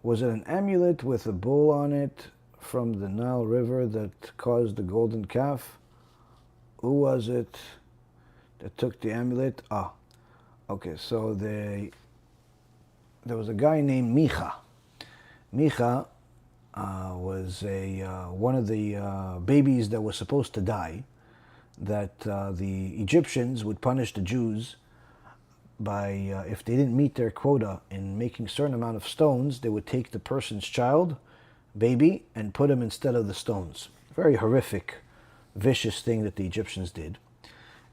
Was it an amulet with a bull on it from the Nile River that caused the golden calf? Who was it that took the amulet? Okay, so there was a guy named Micha. Micha was one of the babies that was supposed to die, that the Egyptians would punish the Jews by, if they didn't meet their quota in making a certain amount of stones, they would take the person's child, baby, and put him instead of the stones. Very horrific, vicious thing that the Egyptians did.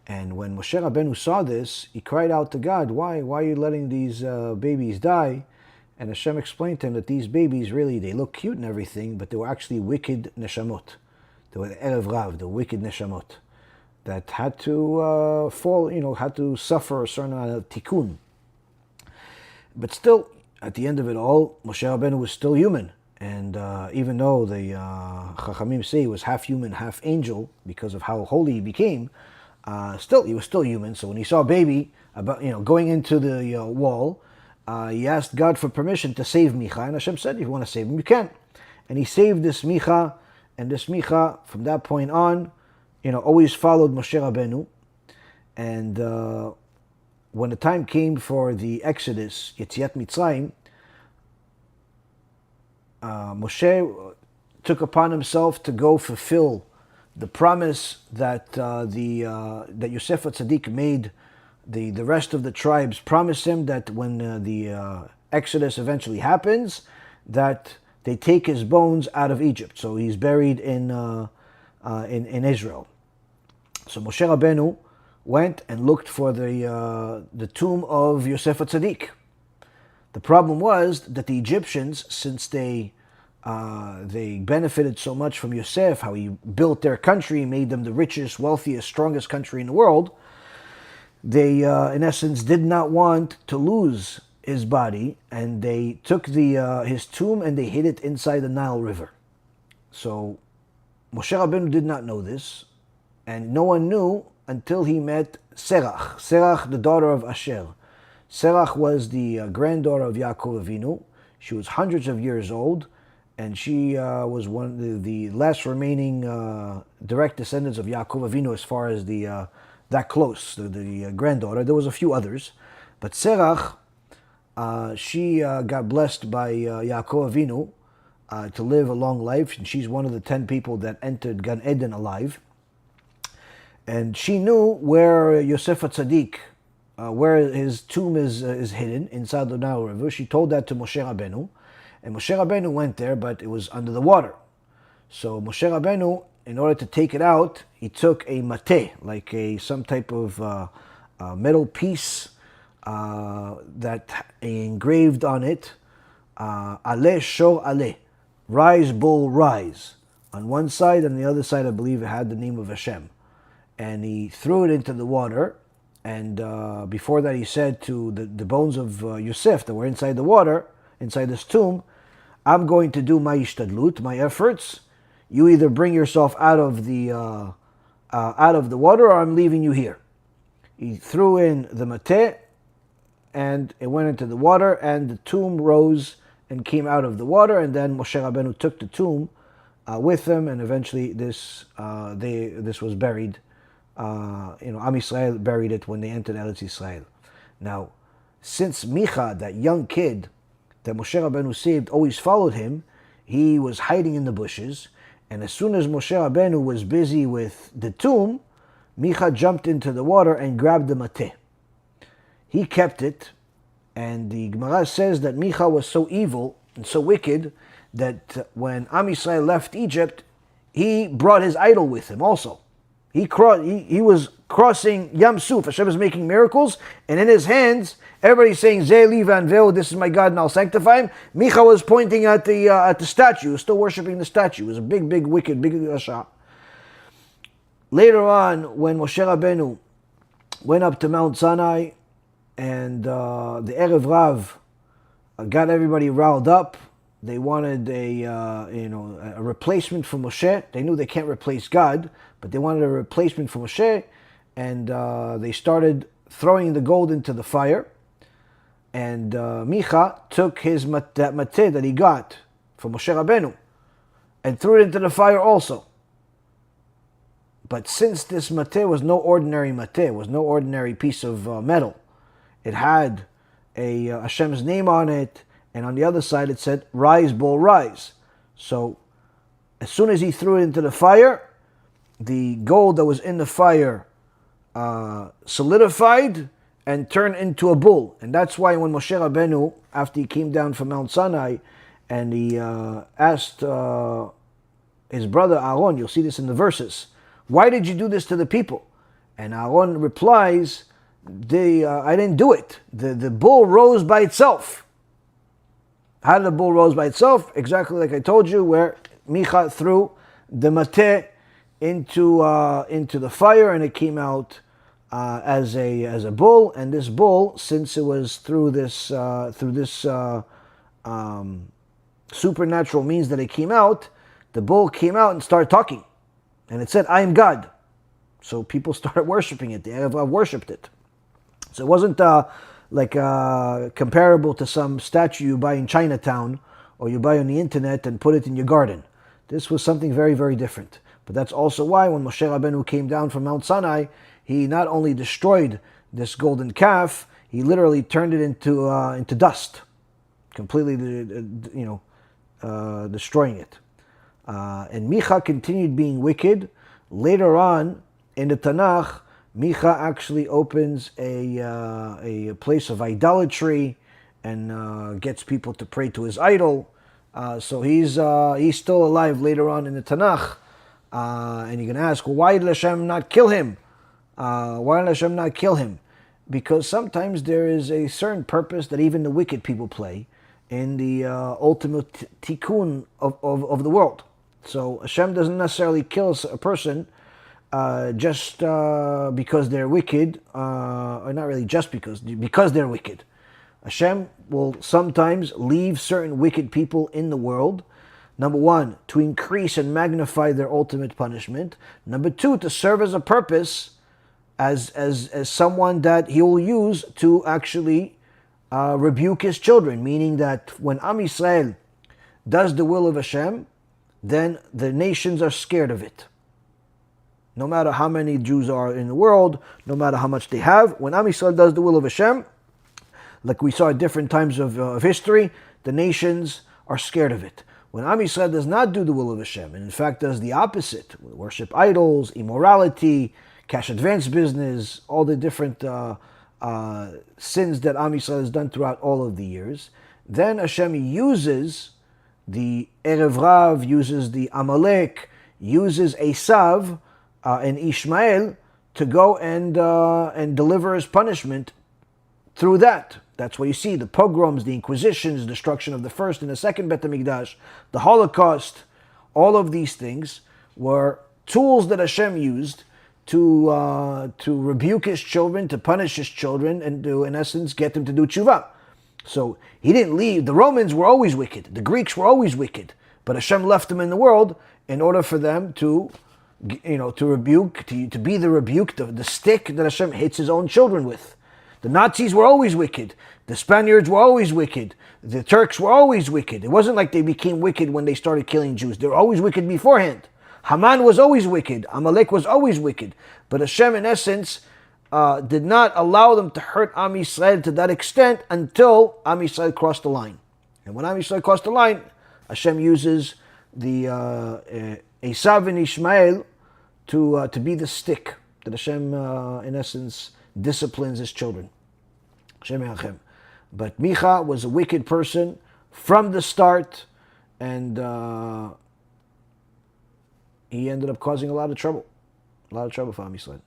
And when Moshe Rabeinu saw this, he cried out to God, why are you letting these babies die? And Hashem explained to him that these babies, really, they look cute and everything, but they were actually wicked neshamot. They were Erev Rav, the wicked neshamot, that had to had to suffer a certain amount of tikkun. But still, at the end of it all, Moshe Rabeinu was still human. And even though the Chachamim say he was half human, half angel, because of how holy he became, still, he was still human. So when he saw a baby going into the wall, he asked God for permission to save Micha, and Hashem said, if you want to save him, you can. And he saved this Micha, and this Micha, from that point on, always followed Moshe Rabeinu. And when the time came for the Exodus, Yetziat Mitzrayim, Moshe took upon himself to go fulfill the promise that that Yosef HaTzadik made the rest of the tribes. Promised him that when the Exodus eventually happens, that they take his bones out of Egypt. So he's buried in Israel. So Moshe Rabeinu went and looked for the tomb of Yosef HaTzadik. The problem was that the Egyptians, since they benefited so much from Yosef, how he built their country, made them the richest, wealthiest, strongest country in the world, they, in essence, did not want to lose his body, and they took his tomb and they hid it inside the Nile River. So Moshe Rabeinu did not know this, and no one knew until he met Serach. Serach, the daughter of Asher. Serach was the granddaughter of Yaakov Avinu. She was hundreds of years old, and she was one of the last remaining direct descendants of Yaakov Avinu, as far as that close, the granddaughter. There was a few others, but Serach, she got blessed by Yaakov Avinu to live a long life, and she's one of the 10 people that entered Gan Eden alive. And she knew where Yosef HaTzadik, where his tomb is hidden inside the Nile River. She told that to Moshe Rabeinu, and Moshe Rabeinu went there, but it was under the water. So Moshe Rabeinu, in order to take it out, he took a mateh, like some type of metal piece that engraved on it, Aleh Shor Aleh, rise bull rise. On one side, and the other side, I believe it had the name of Hashem. And he threw it into the water, and before that he said to the bones of Yosef that were inside the water, inside this tomb, I'm going to do my ishtadlut, my efforts. You either bring yourself out of the water, or I'm leaving you here. He threw in the mateh, and it went into the water, and the tomb rose and came out of the water, and then Moshe Rabeinu took the tomb with him, and eventually this was buried. Am Yisrael buried it when they entered Eretz Yisrael. Now, since Micha, that young kid that Moshe Rabeinu saved, always followed him, he was hiding in the bushes, and as soon as Moshe Rabeinu was busy with the tomb, Micha jumped into the water and grabbed the mateh. He kept it, and the Gemara says that Micha was so evil and so wicked that when Am Yisrael left Egypt, he brought his idol with him also. He was crossing Yam Suf. Hashem was making miracles, and in his hands, everybody's saying, Zeh li v'anveu, this is my God, and I'll sanctify him. Micha was pointing at the statue. He was still worshiping the statue. It was a big, wicked, big rasha. Later on, when Moshe Rabeinu went up to Mount Sinai, and the Erev Rav got everybody riled up, they wanted a replacement for Moshe. They knew they can't replace God, but they wanted a replacement for Moshe, and they started throwing the gold into the fire. And Micha took that mateh that he got from Moshe Rabeinu and threw it into the fire also. But since this mateh was no ordinary mateh, was no ordinary piece of metal, it had a Hashem's name on it, and on the other side it said, "Rise, bull, rise." So as soon as he threw it into the fire, the gold that was in the fire solidified and turned into a bull. And that's why when Moshe Rabeinu, after he came down from Mount Sinai, and he asked his brother Aaron, you'll see this in the verses, "Why did you do this to the people?" And Aaron replies, I didn't do it. The bull rose by itself. How did the bull rose by itself? Exactly like I told you, where Micha threw the mateh into the fire, and it came out as a bull. And this bull, since it was through this supernatural means that it came out, the bull came out and started talking, and it said, "I am God." So people started worshiping it. The Erev worshipped it. So it wasn't comparable to some statue you buy in Chinatown or you buy on the internet and put it in your garden. This was something very, very different. But that's also why when Moshe Rabeinu came down from Mount Sinai, he not only destroyed this golden calf, he literally turned it into dust, completely, destroying it. And Micha continued being wicked. Later on in the Tanakh, Micha actually opens a place of idolatry and gets people to pray to his idol. So he's still alive later on in the Tanakh. And you can ask, well, why did Hashem not kill him? Why did Hashem not kill him? Because sometimes there is a certain purpose that even the wicked people play in the ultimate tikkun of the world. So Hashem doesn't necessarily kill a person just because they're wicked, or not really just because they're wicked. Hashem will sometimes leave certain wicked people in the world, number one, to increase and magnify their ultimate punishment. Number two, to serve as a purpose, as someone that he will use to actually rebuke his children. Meaning that when Am Yisrael does the will of Hashem, then the nations are scared of it. No matter how many Jews are in the world, no matter how much they have, when Am Yisrael does the will of Hashem, like we saw at different times of history, the nations are scared of it. When Am Yisrael does not do the will of Hashem, and in fact does the opposite, worship idols, immorality, cash advance business, all the different sins that Am Yisrael has done throughout all of the years, then Hashem uses the Erev Rav, uses the Amalek, uses Esav and Ishmael to go and deliver his punishment through that. That's why you see the pogroms, the inquisitions, destruction of the first and the second Beit HaMikdash, the Holocaust. All of these things were tools that Hashem used to rebuke his children, to punish his children, and to, in essence, get them to do tshuva. So he didn't leave. The Romans were always wicked. The Greeks were always wicked. But Hashem left them in the world in order for them to rebuke, to be the rebuke, the stick that Hashem hits his own children with. The Nazis were always wicked. The Spaniards were always wicked. The Turks were always wicked. It wasn't like they became wicked when they started killing Jews. They were always wicked beforehand. Haman was always wicked. Amalek was always wicked. But Hashem, in essence, did not allow them to hurt Am Yisrael to that extent until Am Yisrael crossed the line. And when Am Yisrael crossed the line, Hashem uses the Esav and Ishmael to be the stick that Hashem, in essence, disciplines his children. Hashem Yachem. But Micha was a wicked person from the start, and he ended up causing a lot of trouble for Am Yisrael.